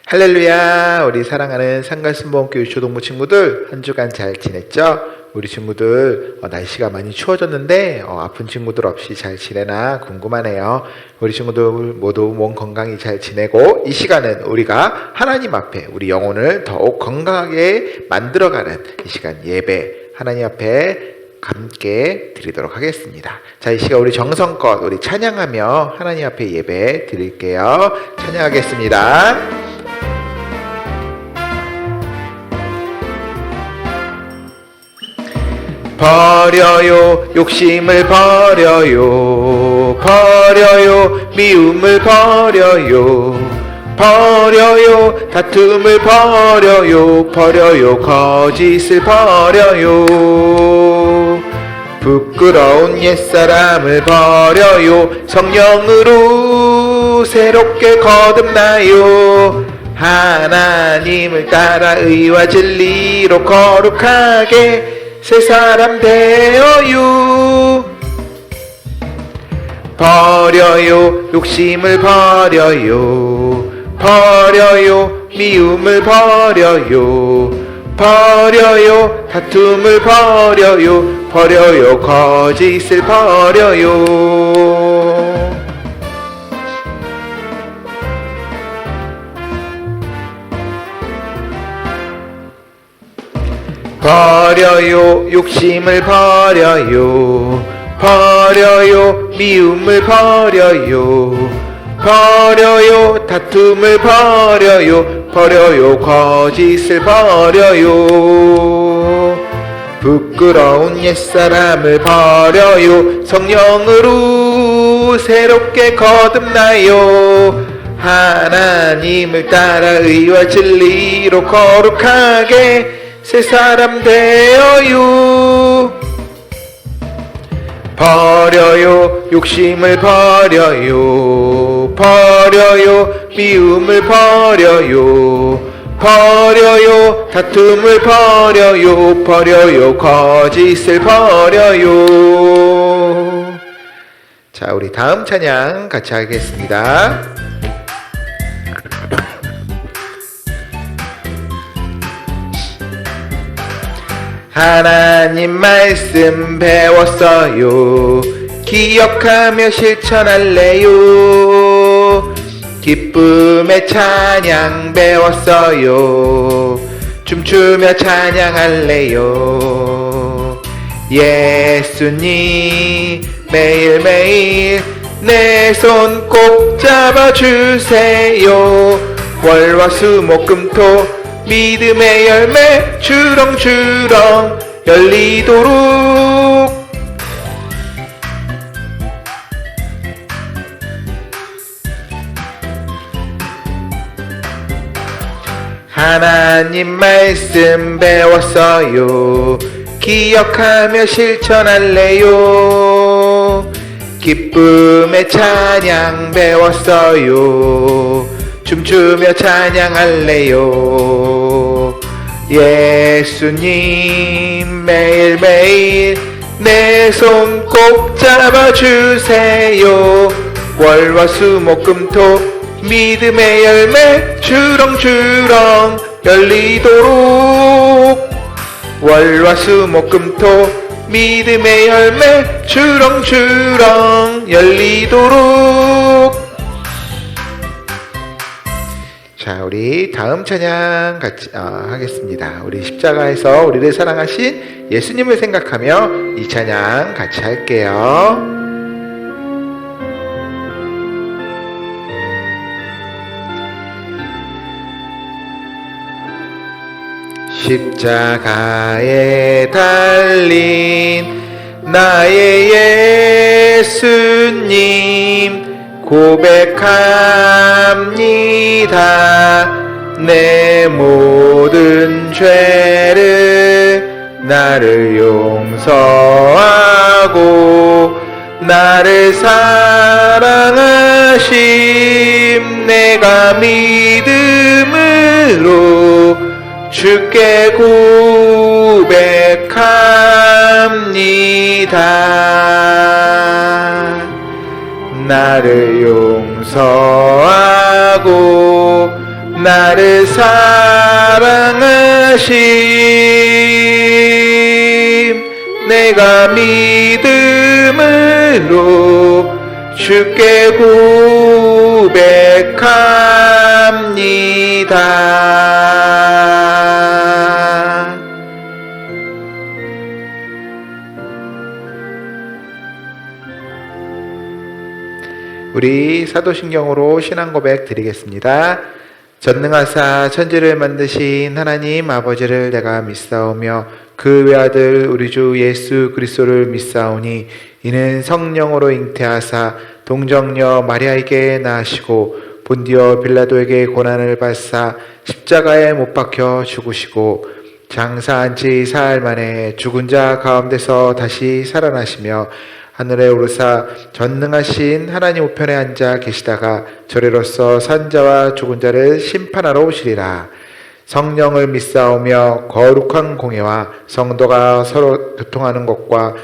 할렐루야. 우리 사랑하는 상가순복음교회 유초동부 친구들 한 주간 잘 지냈죠? 우리 친구들 날씨가 많이 추워졌는데 아픈 친구들 없이 잘 지내나 궁금하네요. 우리 친구들 모두 몸 건강히 잘 지내고, 이 시간은 우리가 하나님 앞에 우리 영혼을 더욱 건강하게 만들어가는 이 시간, 예배 하나님 앞에 함께 드리도록 하겠습니다. 자, 이 시간 우리 정성껏 우리 찬양하며 하나님 앞에 예배 드릴게요. 찬양하겠습니다. 버려요 욕심을 버려요, 버려요 미움을 버려요, 버려요 다툼을 버려요, 버려요 거짓을 버려요, 부끄러운 옛사람을 버려요, 성령으로 새롭게 거듭나요, 하나님을 따라 의와 진리로 거룩하게 새 사람 되어요. 버려요 욕심을 버려요, 버려요 미움을 버려요, 버려요 다툼을 버려요, 버려요 거짓을 버려요. 버려요 욕심을 버려요, 버려요 미움을 버려요, 버려요 다툼을 버려요, 버려요 거짓을 버려요, 부끄러운 옛사람을 버려요, 성령으로 새롭게 거듭나요, 하나님을 따라 의와 진리로 거룩하게 새 사람 되어요. 버려요 욕심을 버려요, 버려요 미움을 버려요, 버려요 다툼을 버려요, 버려요 거짓을 버려요. 자, 우리 다음 찬양 같이 하겠습니다. 하나님 말씀 배웠어요, 기억하며 실천할래요, 기쁨의 찬양 배웠어요, 춤추며 찬양할래요, 예수님 매일매일 내 손 꼭 잡아주세요, 월화수목금토 믿음의 열매 주렁주렁 열리도록. 하나님 말씀 배웠어요, 기억하며 실천할래요, 기쁨의 찬양 배웠어요, 춤추며 찬양할래요, 예수님 매일매일 내 손 꼭 잡아주세요, 월화수목금토 믿음의 열매 주렁주렁 열리도록, 월화수목금토 믿음의 열매 주렁주렁 열리도록. 자, 우리 다음 찬양 같이 하겠습니다. 우리 십자가에서 우리를 사랑하신 예수님을 생각하며 이 찬양 같이 할게요. 십자가에 달린 나의 예수님 고백합니다. 내 모든 죄를 나를 용서하고 나를 사랑하심 내가 믿음으로 주께 고백합니다. 나를 용서하고 나를 사랑하심 내가 믿음으로 주께 고백합니다. 우리 사도신경으로 신앙 고백 드리겠습니다. 전능하사 천지를 만드신 하나님 아버지를 내가 믿사오며 그 외아들 우리 주 예수 그리스도를 믿사오니 이는 성령으로 잉태하사 동정녀 마리아에게 낳으시고 본디오 빌라도에게 고난을 받사 십자가에 못 박혀 죽으시고 장사한 지 사흘 만에 죽은 자 가운데서 다시 살아나시며 하늘에 오르사 전능하신 하나님 우편에 앉아 계시다가 저리로서 산 자와 죽은 자를 심판하러 오시리라. 성령을 믿사오며 거룩한 공예와 성도가 서로 교통하는 것과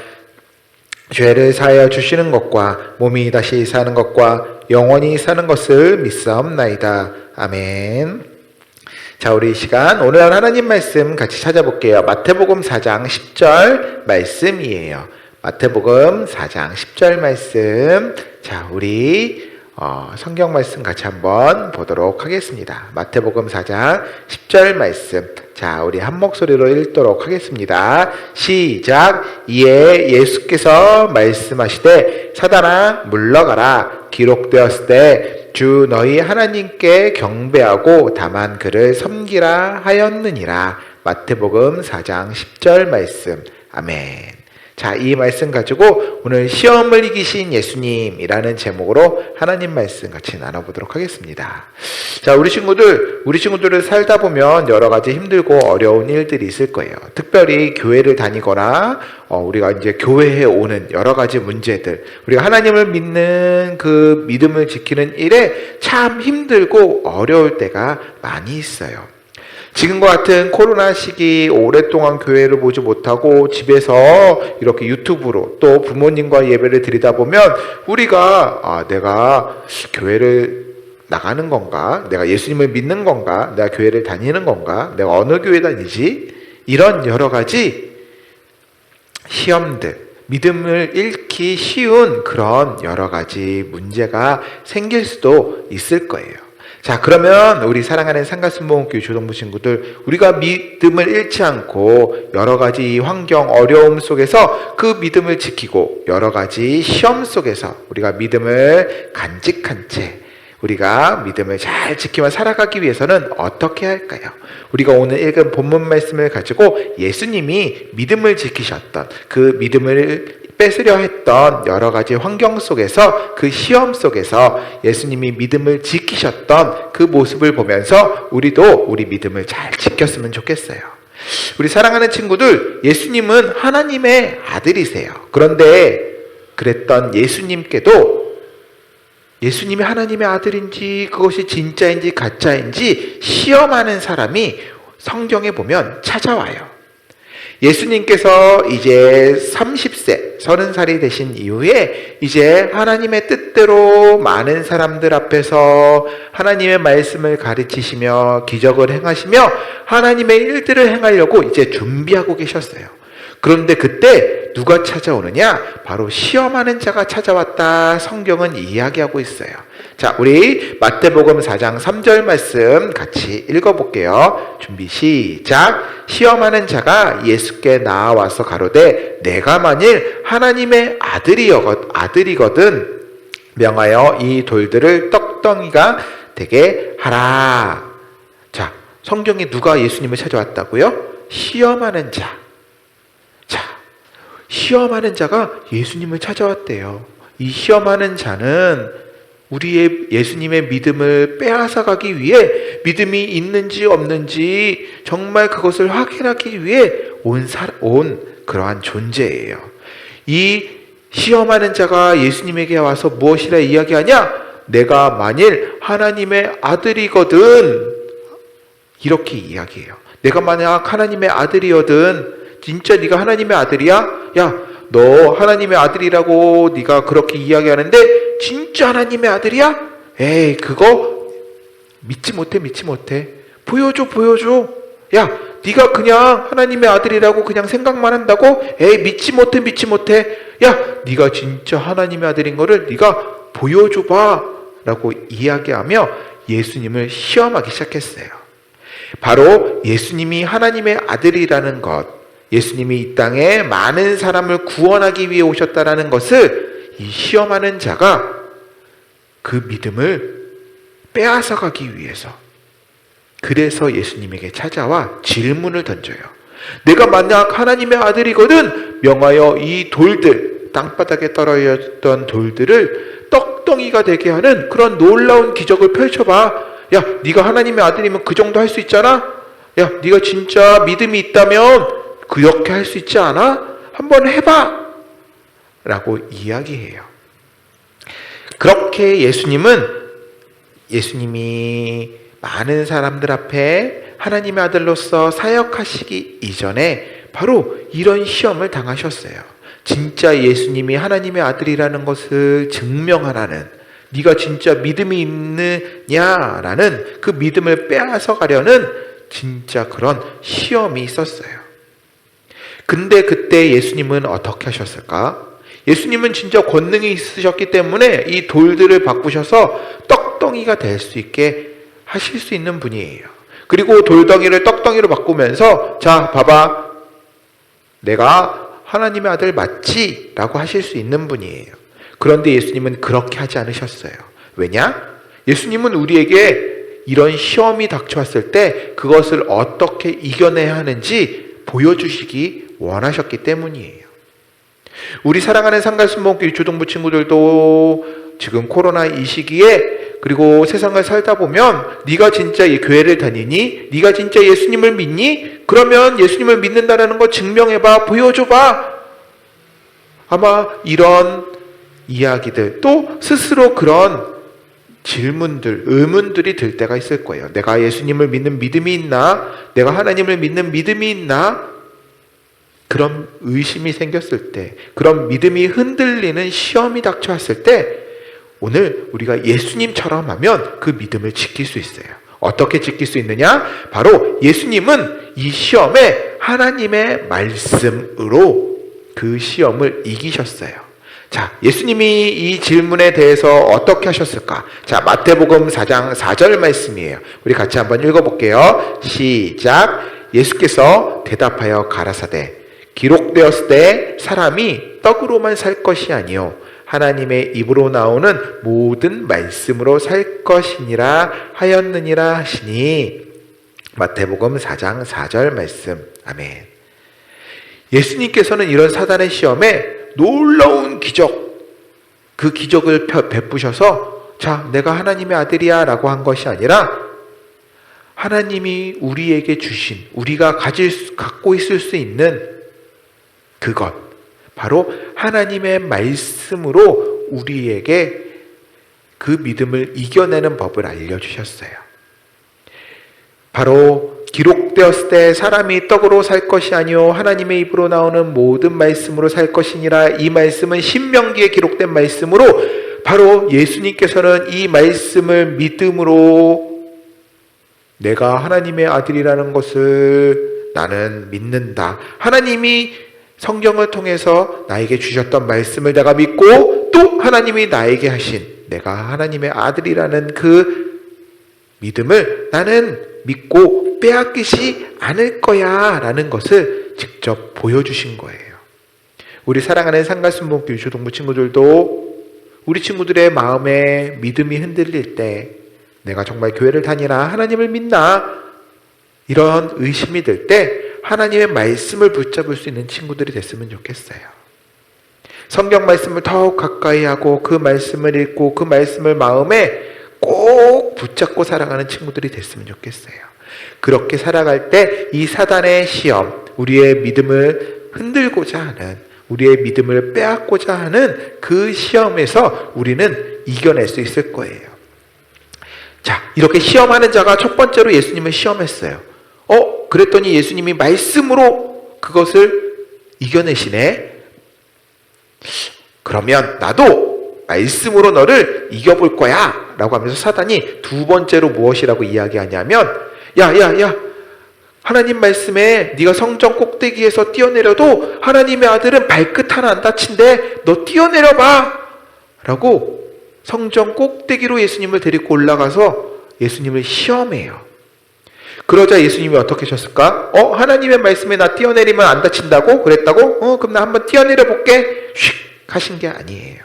죄를 사하여 주시는 것과 몸이 다시 사는 것과 영원히 사는 것을 믿사옵나이다. 아멘. 자, 우리 이 시간 오늘 하나님 말씀 같이 찾아볼게요. 마태복음 4장 10절 말씀이에요. 마태복음 4장 10절 말씀. 자, 우리 성경 말씀 같이 한번 보도록 하겠습니다. 마태복음 4장 10절 말씀. 자, 우리 한 목소리로 읽도록 하겠습니다. 시작. 이에 예수께서 말씀하시되 사단아 물러가라. 기록되었을 때 주 너희 하나님께 경배하고 다만 그를 섬기라 하였느니라. 마태복음 4장 10절 말씀. 아멘. 자, 이 말씀 가지고 오늘 시험을 이기신 예수님이라는 제목으로 하나님 말씀 같이 나눠보도록 하겠습니다. 자, 우리 친구들을 살다 보면 여러 가지 힘들고 어려운 일들이 있을 거예요. 특별히 교회를 다니거나 우리가 이제 교회에 오는 여러 가지 문제들, 우리가 하나님을 믿는 그 믿음을 지키는 일에 참 힘들고 어려울 때가 많이 있어요. 지금과 같은 코로나 시기 오랫동안 교회를 보지 못하고 집에서 이렇게 유튜브로 또 부모님과 예배를 드리다 보면 우리가 내가 교회를 나가는 건가? 내가 예수님을 믿는 건가? 내가 교회를 다니는 건가? 내가 어느 교회 다니지? 이런 여러 가지 시험들, 믿음을 잃기 쉬운 그런 여러 가지 문제가 생길 수도 있을 거예요. 자, 그러면 우리 사랑하는 상가순복음교회 조동부 친구들, 우리가 믿음을 잃지 않고 여러 가지 환경, 어려움 속에서 그 믿음을 지키고 여러 가지 시험 속에서 우리가 믿음을 간직한 채 우리가 믿음을 잘 지키며 살아가기 위해서는 어떻게 할까요? 우리가 오늘 읽은 본문 말씀을 가지고 예수님이 믿음을 지키셨던 그 믿음을 뺏으려 했던 여러 가지 환경 속에서 그 시험 속에서 예수님이 믿음을 지키셨던 그 모습을 보면서 우리도 우리 믿음을 잘 지켰으면 좋겠어요. 우리 사랑하는 친구들, 예수님은 하나님의 아들이세요. 그런데 그랬던 예수님께도 예수님이 하나님의 아들인지 그것이 진짜인지 가짜인지 시험하는 사람이 성경에 보면 찾아와요. 예수님께서 이제 30세, 30살이 되신 이후에 이제 하나님의 뜻대로 많은 사람들 앞에서 하나님의 말씀을 가르치시며 기적을 행하시며 하나님의 일들을 행하려고 이제 준비하고 계셨어요. 그런데 그때 누가 찾아오느냐? 바로 시험하는 자가 찾아왔다. 성경은 이야기하고 있어요. 자, 우리 마태복음 4장 3절 말씀 같이 읽어볼게요. 준비 시작. 시험하는 자가 예수께 나와서 가로되 내가 만일 하나님의 아들이거든 명하여 이 돌들을 떡덩이가 되게 하라. 자, 성경에 누가 예수님을 찾아왔다고요? 시험하는 자. 자, 시험하는 자가 예수님을 찾아왔대요. 이 시험하는 자는 우리의 예수님의 믿음을 빼앗아가기 위해 믿음이 있는지 없는지 정말 그것을 확인하기 위해 온 그러한 존재예요. 이 시험하는 자가 예수님에게 와서 무엇이라 이야기하냐? 내가 만일 하나님의 아들이거든. 이렇게 이야기해요. 내가 만약 하나님의 아들이거든. 진짜 네가 하나님의 아들이야? 야, 너 하나님의 아들이라고 네가 그렇게 이야기하는데 진짜 하나님의 아들이야? 에이, 그거 믿지 못해. 보여줘. 야, 네가 그냥 하나님의 아들이라고 그냥 생각만 한다고? 에이, 믿지 못해. 야, 네가 진짜 하나님의 아들인 거를 네가 보여줘봐 라고 이야기하며 예수님을 시험하기 시작했어요. 바로 예수님이 하나님의 아들이라는 것, 예수님이 이 땅에 많은 사람을 구원하기 위해 오셨다라는 것을 이 시험하는 자가 그 믿음을 빼앗아가기 위해서, 그래서 예수님에게 찾아와 질문을 던져요. 내가 만약 하나님의 아들이거든 명하여 이 돌들, 땅바닥에 떨어졌던 돌들을 떡덩이가 되게 하는 그런 놀라운 기적을 펼쳐봐. 야, 네가 하나님의 아들이면 그 정도 할 수 있잖아? 야, 네가 진짜 믿음이 있다면 그렇게 할 수 있지 않아? 한번 해봐 라고 이야기해요. 그렇게 예수님이 많은 사람들 앞에 하나님의 아들로서 사역하시기 이전에 바로 이런 시험을 당하셨어요. 진짜 예수님이 하나님의 아들이라는 것을 증명하라는, 네가 진짜 믿음이 있느냐라는 그 믿음을 빼앗아 가려는 진짜 그런 시험이 있었어요. 근데 그때 예수님은 어떻게 하셨을까? 예수님은 진짜 권능이 있으셨기 때문에 이 돌들을 바꾸셔서 떡덩이가 될 수 있게 하실 수 있는 분이에요. 그리고 돌덩이를 떡덩이로 바꾸면서 자, 봐봐. 내가 하나님의 아들 맞지? 라고 하실 수 있는 분이에요. 그런데 예수님은 그렇게 하지 않으셨어요. 왜냐? 예수님은 우리에게 이런 시험이 닥쳐왔을 때 그것을 어떻게 이겨내야 하는지 보여주시기 원하셨기 때문이에요. 우리 사랑하는 상가순복교 유초동부 친구들도 지금 코로나 이 시기에 그리고 세상을 살다 보면 네가 진짜 이 교회를 다니니? 네가 진짜 예수님을 믿니? 그러면 예수님을 믿는다는 거 증명해봐, 보여줘봐. 아마 이런 이야기들, 또 스스로 그런 질문들, 의문들이 들 때가 있을 거예요. 내가 예수님을 믿는 믿음이 있나? 내가 하나님을 믿는 믿음이 있나? 그런 의심이 생겼을 때, 그런 믿음이 흔들리는 시험이 닥쳐왔을 때 오늘 우리가 예수님처럼 하면 그 믿음을 지킬 수 있어요. 어떻게 지킬 수 있느냐? 바로 예수님은 이 시험에 하나님의 말씀으로 그 시험을 이기셨어요. 자, 예수님이 이 질문에 대해서 어떻게 하셨을까? 자, 마태복음 4장 4절 말씀이에요. 우리 같이 한번 읽어볼게요. 시작. 예수께서 대답하여 가라사대 기록되었을 때 사람이 떡으로만 살 것이 아니요 하나님의 입으로 나오는 모든 말씀으로 살 것이니라 하였느니라 하시니. 마태복음 4장 4절 말씀. 아멘. 예수님께서는 이런 사단의 시험에 놀라운 기적, 그 기적을 베푸셔서 자, 내가 하나님의 아들이야 라고 한 것이 아니라 하나님이 우리에게 주신, 우리가 갖고 있을 수 있는 그것, 바로 하나님의 말씀으로 우리에게 그 믿음을 이겨내는 법을 알려주셨어요. 바로 기록되었을 때 사람이 떡으로 살 것이 아니요 하나님의 입으로 나오는 모든 말씀으로 살 것이니라. 이 말씀은 신명기에 기록된 말씀으로 바로 예수님께서는 이 말씀을 믿음으로 내가 하나님의 아들이라는 것을 나는 믿는다. 하나님이 성경을 통해서 나에게 주셨던 말씀을 내가 믿고 또 하나님이 나에게 하신 내가 하나님의 아들이라는 그 믿음을 나는 믿고 빼앗기지 않을 거야 라는 것을 직접 보여주신 거예요. 우리 사랑하는 상가순복교 유초동부 친구들도 우리 친구들의 마음에 믿음이 흔들릴 때 내가 정말 교회를 다니나 하나님을 믿나 이런 의심이 들 때 하나님의 말씀을 붙잡을 수 있는 친구들이 됐으면 좋겠어요. 성경 말씀을 더욱 가까이 하고 그 말씀을 읽고 그 말씀을 마음에 꼭 붙잡고 살아가는 친구들이 됐으면 좋겠어요. 그렇게 살아갈 때 이 사단의 시험, 우리의 믿음을 흔들고자 하는, 우리의 믿음을 빼앗고자 하는 그 시험에서 우리는 이겨낼 수 있을 거예요. 자, 이렇게 시험하는 자가 첫 번째로 예수님을 시험했어요. 그랬더니 예수님이 말씀으로 그것을 이겨내시네. 그러면 나도 말씀으로 너를 이겨볼 거야 라고 하면서 사단이 두 번째로 무엇이라고 이야기하냐면 야 하나님 말씀에 네가 성전 꼭대기에서 뛰어내려도 하나님의 아들은 발끝 하나 안 다친대. 너 뛰어내려봐 라고 성전 꼭대기로 예수님을 데리고 올라가서 예수님을 시험해요. 그러자 예수님이 어떻게 하셨을까? 하나님의 말씀에 나 뛰어내리면 안 다친다고? 그랬다고? 그럼 나 한번 뛰어내려 볼게. 휙 하신 게 아니에요.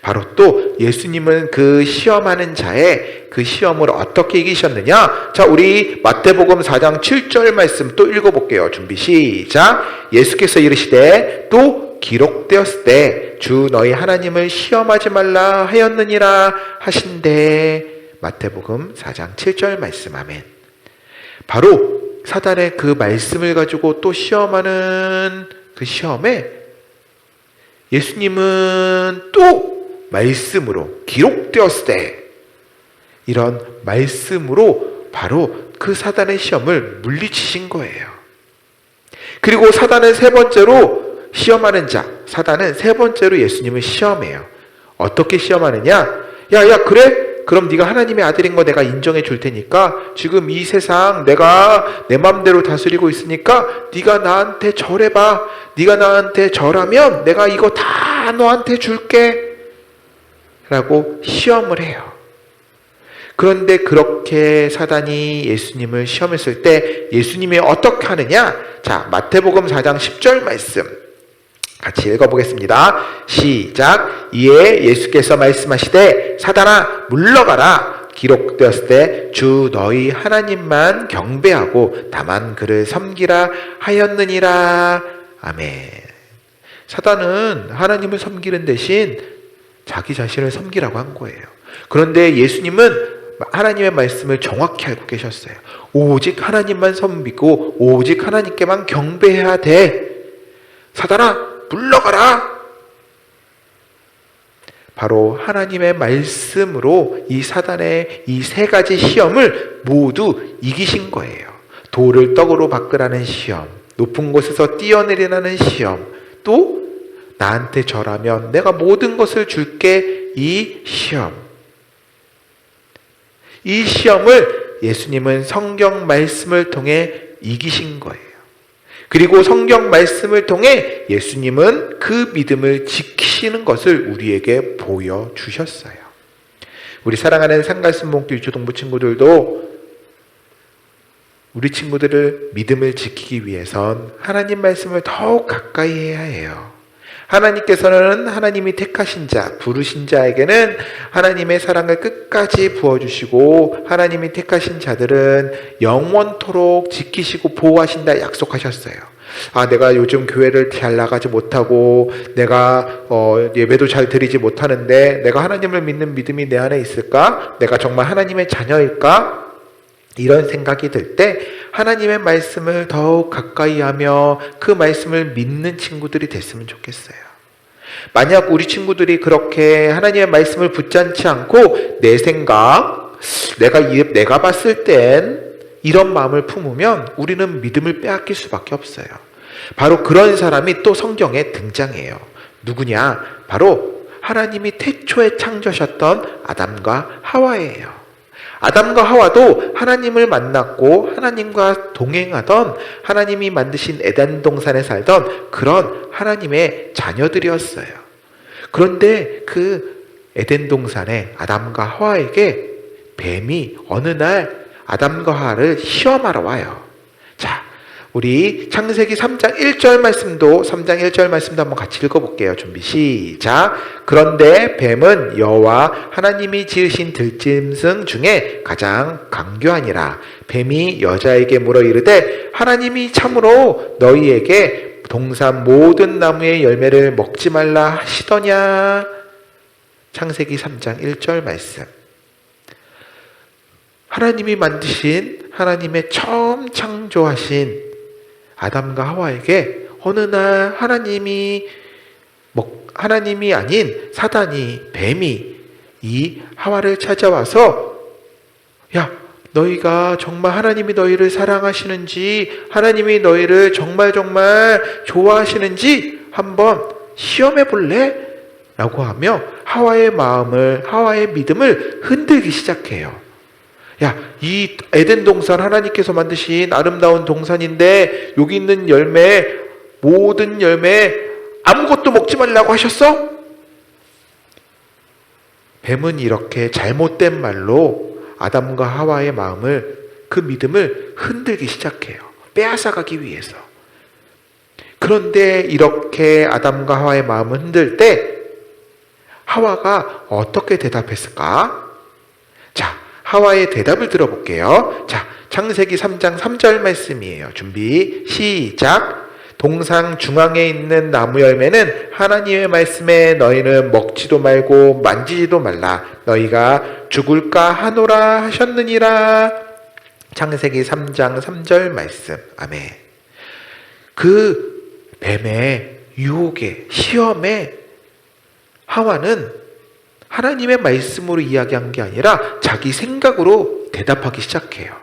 바로 또 예수님은 그 시험하는 자의 그 시험을 어떻게 이기셨느냐? 자, 우리 마태복음 4장 7절 말씀 또 읽어볼게요. 준비 시작. 예수께서 이르시되 또 기록되었을 때 주 너희 하나님을 시험하지 말라 하였느니라 하신대. 마태복음 4장 7절 말씀. 아멘. 바로 사단의 그 말씀을 가지고 또 시험하는 그 시험에 예수님은 또 말씀으로 기록되었을 때 이런 말씀으로 바로 그 사단의 시험을 물리치신 거예요. 그리고 사단은 세 번째로 시험하는 자, 사단은 세 번째로 예수님을 시험해요. 어떻게 시험하느냐? 야 그래? 그럼 네가 하나님의 아들인 거 내가 인정해 줄 테니까 지금 이 세상 내가 내 마음대로 다스리고 있으니까 네가 나한테 절해봐. 네가 나한테 절하면 내가 이거 다 너한테 줄게 라고 시험을 해요. 그런데 그렇게 사단이 예수님을 시험했을 때 예수님이 어떻게 하느냐? 자, 마태복음 4장 10절 말씀 같이 읽어보겠습니다. 시작. 이에 예수께서 말씀하시되 사단아 물러가라. 기록되었을 때 주 너희 하나님만 경배하고 다만 그를 섬기라 하였느니라. 아멘. 사단은 하나님을 섬기는 대신 자기 자신을 섬기라고 한 거예요. 그런데 예수님은 하나님의 말씀을 정확히 알고 계셨어요. 오직 하나님만 섬기고 오직 하나님께만 경배해야 돼. 사단아 물러가라. 바로 하나님의 말씀으로 이 사단의 이 세 가지 시험을 모두 이기신 거예요. 돌을 떡으로 바꾸라는 시험, 높은 곳에서 뛰어내리라는 시험, 또 나한테 절하면 내가 모든 것을 줄게 이 시험. 이 시험을 예수님은 성경 말씀을 통해 이기신 거예요. 그리고 성경 말씀을 통해 예수님은 그 믿음을 지키시는 것을 우리에게 보여주셨어요. 우리 사랑하는 상가순복교 유초동부 친구들도 우리 친구들을 믿음을 지키기 위해선 하나님 말씀을 더욱 가까이 해야 해요. 하나님께서는 하나님이 택하신 자, 부르신 자에게는 하나님의 사랑을 끝까지 부어주시고 하나님이 택하신 자들은 영원토록 지키시고 보호하신다 약속하셨어요. 내가 요즘 교회를 잘 나가지 못하고 내가 예배도 잘 드리지 못하는데 내가 하나님을 믿는 믿음이 내 안에 있을까? 내가 정말 하나님의 자녀일까? 이런 생각이 들 때 하나님의 말씀을 더욱 가까이 하며 그 말씀을 믿는 친구들이 됐으면 좋겠어요. 만약 우리 친구들이 그렇게 하나님의 말씀을 붙잡지 않고 내 생각, 내가 봤을 땐 이런 마음을 품으면 우리는 믿음을 빼앗길 수밖에 없어요. 바로 그런 사람이 또 성경에 등장해요. 누구냐? 바로 하나님이 태초에 창조하셨던 아담과 하와예요. 아담과 하와도 하나님을 만났고 하나님과 동행하던 하나님이 만드신 에덴 동산에 살던 그런 하나님의 자녀들이었어요. 그런데 그 에덴 동산에 아담과 하와에게 뱀이 어느 날 아담과 하와를 시험하러 와요. 자, 우리 창세기 3장 1절 말씀도 한번 같이 읽어볼게요. 준비 시작. 그런데 뱀은 여호와 하나님이 지으신 들짐승 중에 가장 강교하니라. 뱀이 여자에게 물어 이르되 하나님이 참으로 너희에게 동산 모든 나무의 열매를 먹지 말라 하시더냐. 창세기 3장 1절 말씀. 하나님이 만드신 하나님의 처음 창조하신 아담과 하와에게 어느 날 하나님이 아닌 사단이, 뱀이 이 하와를 찾아와서 야, 너희가 정말 하나님이 너희를 사랑하시는지 하나님이 너희를 정말 좋아하시는지 한번 시험해 볼래? 라고 하며 하와의 믿음을 흔들기 시작해요. 야, 이 에덴 동산 하나님께서 만드신 아름다운 동산인데 여기 있는 열매, 모든 열매 아무것도 먹지 말라고 하셨어? 뱀은 이렇게 잘못된 말로 아담과 하와의 그 믿음을 흔들기 시작해요. 빼앗아가기 위해서. 그런데 이렇게 아담과 하와의 마음을 흔들 때 하와가 어떻게 대답했을까? 자, 하와의 대답을 들어볼게요. 자, 창세기 3장 3절 말씀이에요. 준비, 시작. 동상 중앙에 있는 나무 열매는 하나님의 말씀에 너희는 먹지도 말고 만지지도 말라. 너희가 죽을까 하노라 하셨느니라. 창세기 3장 3절 말씀. 아멘. 그 뱀의 유혹에, 시험에 하와는 하나님의 말씀으로 이야기한 게 아니라 자기 생각으로 대답하기 시작해요.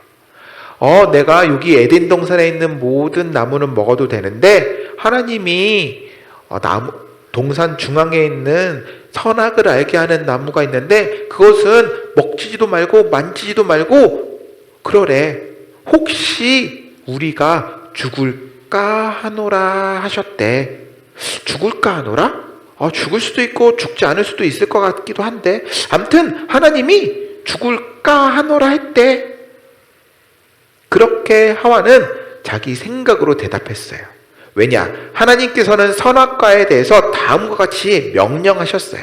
내가 여기 에덴 동산에 있는 모든 나무는 먹어도 되는데 하나님이 동산 중앙에 있는 선악을 알게 하는 나무가 있는데 그것은 먹지도 말고 만지지도 말고 그러래. 혹시 우리가 죽을까 하노라 하셨대. 죽을까 하노라? 죽을 수도 있고 죽지 않을 수도 있을 것 같기도 한데 아무튼 하나님이 죽을까 하노라 했대. 그렇게 하와는 자기 생각으로 대답했어요. 왜냐? 하나님께서는 선악과에 대해서 다음과 같이 명령하셨어요.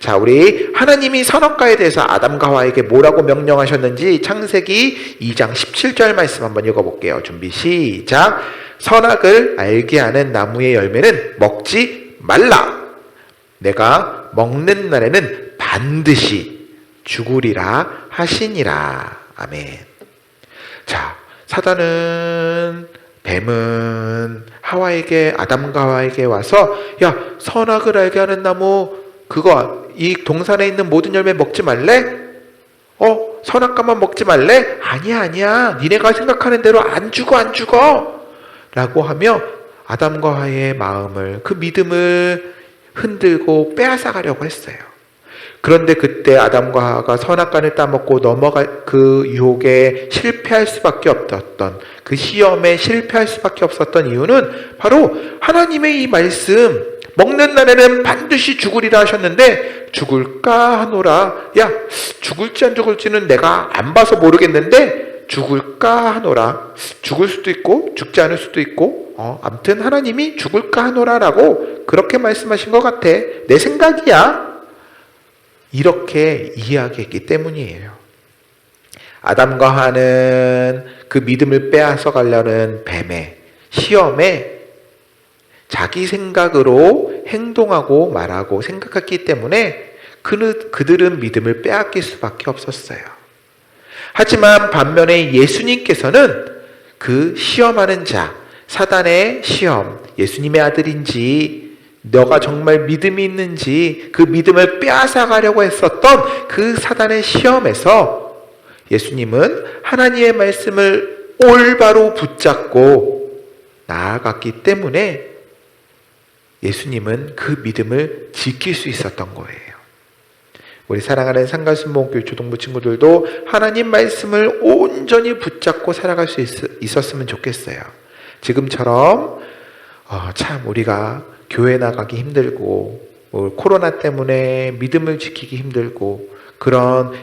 자, 우리 하나님이 선악과에 대해서 아담과 하와에게 뭐라고 명령하셨는지 창세기 2장 17절 말씀 한번 읽어볼게요. 준비, 시작. 선악을 알게 하는 나무의 열매는 먹지 말라. 내가 먹는 날에는 반드시 죽으리라 하시니라. 아멘. 자, 뱀은 아담과 하와에게 와서 야, 선악을 알게 하는 나무 이 동산에 있는 모든 열매 먹지 말래? 선악과만 먹지 말래? 아니야. 니네가 생각하는 대로 안 죽어. 라고 하며 아담과 하와의 그 믿음을 흔들고 빼앗아가려고 했어요. 그런데 그때 아담과 하와가 선악과를 따먹고 넘어갈 그 유혹에 실패할 수밖에 없었던, 그 시험에 실패할 수밖에 없었던 이유는 바로 하나님의 이 말씀, 먹는 날에는 반드시 죽으리라 하셨는데 죽을까 하노라. 야, 죽을지 안 죽을지는 내가 안 봐서 모르겠는데 죽을까 하노라. 죽을 수도 있고 죽지 않을 수도 있고 아무튼 하나님이 죽을까 하노라라고 그렇게 말씀하신 것 같아. 내 생각이야. 이렇게 이야기했기 때문이에요. 아담과 하와는 그 믿음을 빼앗아 가려는 뱀의 시험에 자기 생각으로 행동하고 말하고 생각했기 때문에 그들은 믿음을 빼앗길 수밖에 없었어요. 하지만 반면에 예수님께서는 그 시험하는 자, 사단의 시험, 예수님의 아들인지 너가 정말 믿음이 있는지 그 믿음을 빼앗아 가려고 했었던 그 사단의 시험에서 예수님은 하나님의 말씀을 올바로 붙잡고 나아갔기 때문에 예수님은 그 믿음을 지킬 수 있었던 거예요. 우리 사랑하는 상가순복음교회 초등부 친구들도 하나님 말씀을 온전히 붙잡고 살아갈 수 있었으면 좋겠어요. 지금처럼 참 우리가 교회 나가기 힘들고 코로나 때문에 믿음을 지키기 힘들고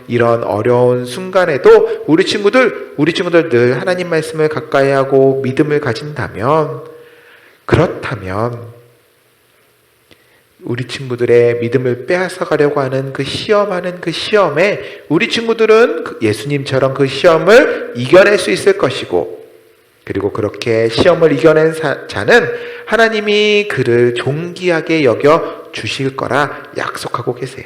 이런 어려운 순간에도 우리 친구들 늘 하나님 말씀을 가까이 하고 믿음을 가진다면, 그렇다면 우리 친구들의 믿음을 빼앗아 가려고 하는 그 시험하는 그 시험에 우리 친구들은 예수님처럼 그 시험을 이겨낼 수 있을 것이고, 그리고 그렇게 시험을 이겨낸 자는 하나님이 그를 존귀하게 여겨 주실 거라 약속하고 계세요.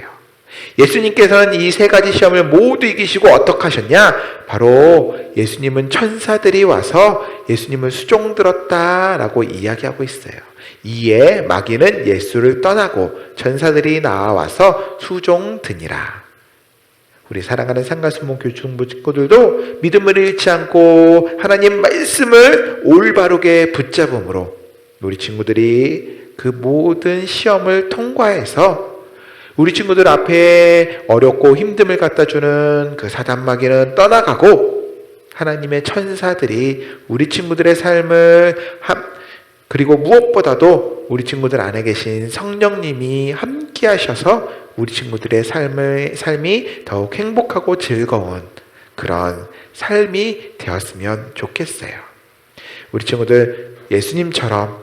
예수님께서는 이 세 가지 시험을 모두 이기시고 어떻게 하셨냐? 바로 예수님은 천사들이 와서 예수님을 수종들었다라고 이야기하고 있어요. 이에 마귀는 예수를 떠나고 천사들이 나와서 수종드니라. 우리 사랑하는 상가순복음교회 중부 친구들도 믿음을 잃지 않고 하나님 말씀을 올바르게 붙잡음으로 우리 친구들이 그 모든 시험을 통과해서 우리 친구들 앞에 어렵고 힘듦을 갖다 주는 그 사단마귀는 떠나가고 하나님의 천사들이 우리 친구들의 삶을 그리고 무엇보다도 우리 친구들 안에 계신 성령님이 함께 하셔서 우리 친구들의 삶이 더욱 행복하고 즐거운 그런 삶이 되었으면 좋겠어요. 우리 친구들 예수님처럼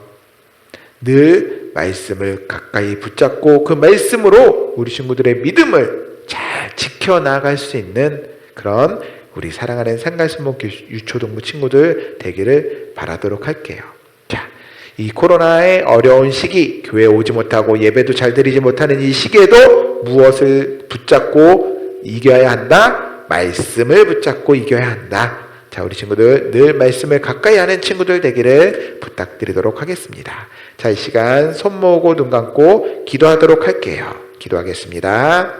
늘 말씀을 가까이 붙잡고 그 말씀으로 우리 친구들의 믿음을 잘 지켜나갈 수 있는 그런 우리 사랑하는 상가신봉 유초동부 친구들 되기를 바라도록 할게요. 자, 이 코로나의 어려운 시기, 교회에 오지 못하고 예배도 잘 드리지 못하는 이 시기에도 무엇을 붙잡고 이겨야 한다? 말씀을 붙잡고 이겨야 한다. 자, 우리 친구들 늘 말씀을 가까이 하는 친구들 되기를 부탁드리도록 하겠습니다. 자, 이 시간 손 모으고 눈 감고 기도하도록 할게요. 기도하겠습니다.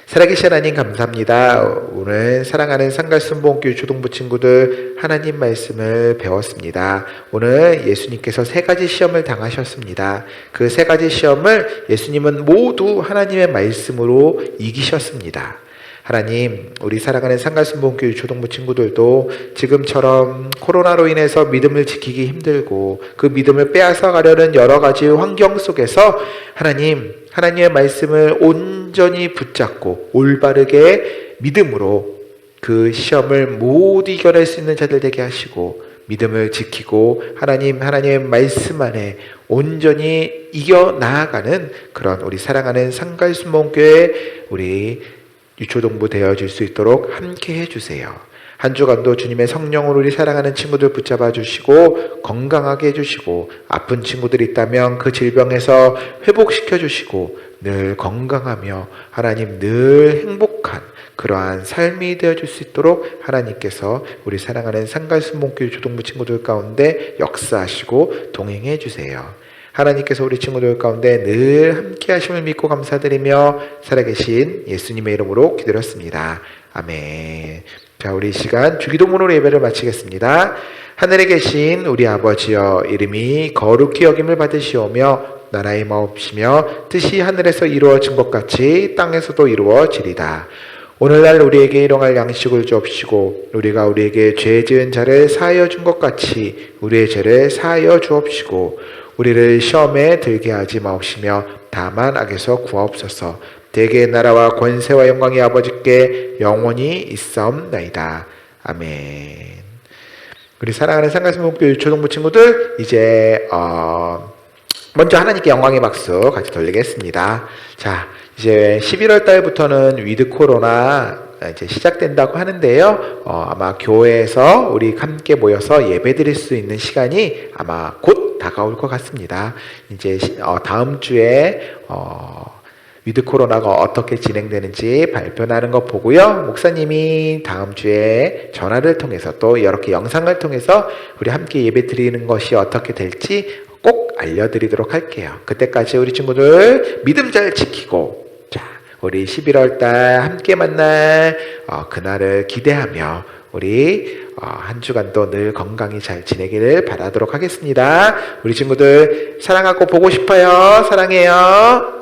살아계신 하나님 감사합니다. 오늘 사랑하는 상갈순복음교회 초동부 친구들 하나님 말씀을 배웠습니다. 오늘 예수님께서 3가지 시험을 당하셨습니다. 그 3가지 시험을 예수님은 모두 하나님의 말씀으로 이기셨습니다. 하나님, 우리 사랑하는 상갈순복음교회 초동부 친구들도 지금처럼 코로나로 인해서 믿음을 지키기 힘들고 그 믿음을 빼앗아 가려는 여러 가지 환경 속에서 하나님의 말씀을 온전히 붙잡고 올바르게 믿음으로 그 시험을 모두 이겨낼 수 있는 자들 되게 하시고 믿음을 지키고 하나님의 말씀 안에 온전히 이겨나아가는 그런 우리 사랑하는 상갈순복음교회 우리 유초동부 되어질 수 있도록 함께 해주세요. 한 주간도 주님의 성령으로 우리 사랑하는 친구들 붙잡아 주시고 건강하게 해주시고 아픈 친구들이 있다면 그 질병에서 회복시켜 주시고 늘 건강하며 하나님 늘 행복한 그러한 삶이 되어줄 수 있도록 하나님께서 우리 사랑하는 상갈순복음교회 초동부 친구들 가운데 역사하시고 동행해 주세요. 하나님께서 우리 친구들 가운데 늘 함께 하심을 믿고 감사드리며 살아계신 예수님의 이름으로 기도했습니다. 아멘. 자, 우리 시간 주기도문으로 예배를 마치겠습니다. 하늘에 계신 우리 아버지여, 이름이 거룩히 여김을 받으시오며 나라의 마옵시며 뜻이 하늘에서 이루어진 것 같이 땅에서도 이루어지리다. 오늘날 우리에게 일용할 양식을 주옵시고 우리가 우리에게 죄 지은 자를 사하여 준 것 같이 우리의 죄를 사하여 주옵시고 우리를 시험에 들게 하지 마옵시며 다만 악에서 구하옵소서. 대개의 나라와 권세와 영광이 아버지께 영원히 있사옵나이다. 아멘. 우리 사랑하는 상가순복음교회 유초동부 친구들 이제 먼저 하나님께 영광의 박수 같이 돌리겠습니다. 자, 이제 11월 달부터는 위드 코로나 이제 시작된다고 하는데요. 아마 교회에서 우리 함께 모여서 예배드릴 수 있는 시간이 아마 곧 다가올 것 같습니다. 이제 다음 주에 위드 코로나가 어떻게 진행되는지 발표나는 거 보고요. 목사님이 다음 주에 전화를 통해서 또 이렇게 영상을 통해서 우리 함께 예배 드리는 것이 어떻게 될지 꼭 알려드리도록 할게요. 그때까지 우리 친구들 믿음 잘 지키고 우리 11월 달 함께 만날 그날을 기대하며 우리 한 주간도 늘 건강히 잘 지내기를 바라도록 하겠습니다. 우리 친구들 사랑하고 보고 싶어요. 사랑해요.